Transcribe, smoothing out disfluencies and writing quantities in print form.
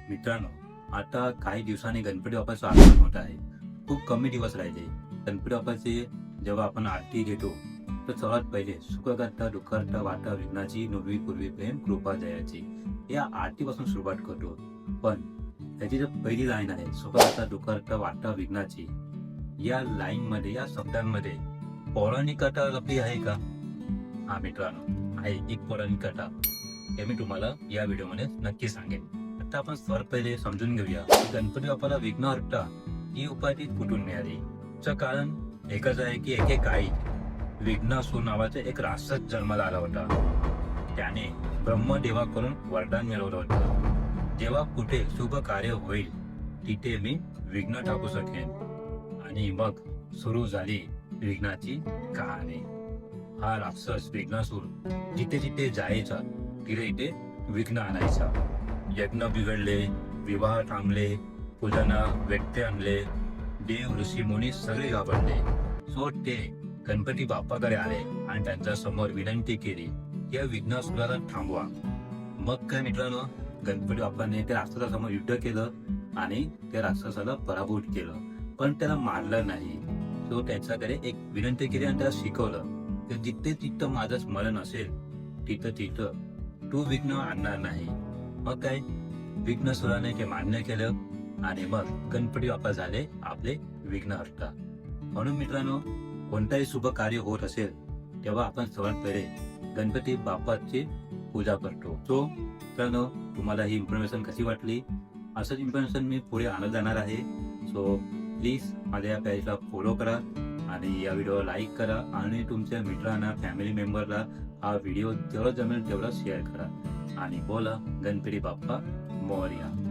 मित्रांनो, आता काही दिवसांनी गणपती बाप्पाचं आगमन होत आहे. खूप कमी दिवस राहिले. गणपती बाप्पाचे जेव्हा आपण आरती घेतो तर सर्वात पहिले सुख करता दुःख करता वाटा विघ्नाची नववी पूर्वी प्रेम कृपा जयाची या आरतीपासून सुरुवात करतो. पण त्याची जो पहिली लाईन आहे सुख करता दुःख करता वाटा विघ्नाची, या लाईन मध्ये या शब्दांमध्ये पौराणिक कथा लपली आहे का? हा मित्रांनो, आहे एक पौराणिक कथा. हे मी तुम्हाला या व्हिडिओमध्ये नक्की सांगेन. आता आपण सर्वात पहिले समजून घेऊया की गणपती बाप्पाला विघ्नहर्ता ही उपाधी कुठून मिळाली. चं कारण एकच आहे की एके काळी विघ्नासूर नावाचा एक राक्षस जन्माला आला होता. त्याने ब्रह्मदेवाकडून वरदान मिळवलं होतं, जेव्हा कुठे शुभ कार्य होईल तिथे मी विघ्न टाकू शकेन. आणि मग सुरू झाली विघ्नाची कहाणी. हा राक्षस विघ्नासूर जिथे जिथे जायचा तिथे विघ्न आणायचा. यज्ञ बिघडले, विवाह थांबले, पूजना व्यक्ती आणले, देव ऋषी मुनी सगळे घाबरले. सो ते गणपती बाप्पाकडे आले आणि त्यांच्या समोर विनंती केली या विघ्नासुराला थांबवा. मग काय मित्रांनो, गणपती बाप्पाने त्या राक्षसासमोर युद्ध केलं आणि त्या राक्षसाला पराभूत केलं, पण त्याला मारलं नाही. तो त्याच्याकडे एक विनंती केली आणि त्याला शिकवलं की जिथे तिथं माझं स्मरण असेल तिथं तिथं तू विघ्न आणणार नाही. मग काय, विघ्नसुराने ते मान्य केलं आणि मग गणपती बाप्पा झाले आपले विघ्नहर्ता. म्हणून मित्रांनो, कोणताही शुभ कार्य होत असेल तेव्हा आपण सर्वात पहिले गणपती बाप्पाची पूजा करतो. सो मित्रांनो, तुम्हाला ही इन्फॉर्मेशन कशी वाटली? असंच इन्फॉर्मेशन मी पुढे आणत जाणार आहे. सो प्लीज माझ्या या पेजला फॉलो करा आणि या व्हिडिओला लाईक करा आणि तुमच्या मित्रांना फॅमिली मेंबरला हा व्हिडिओ जेवढं जमेल तेवढा शेअर करा आणि बोला गणपती बाप्पा मोरया.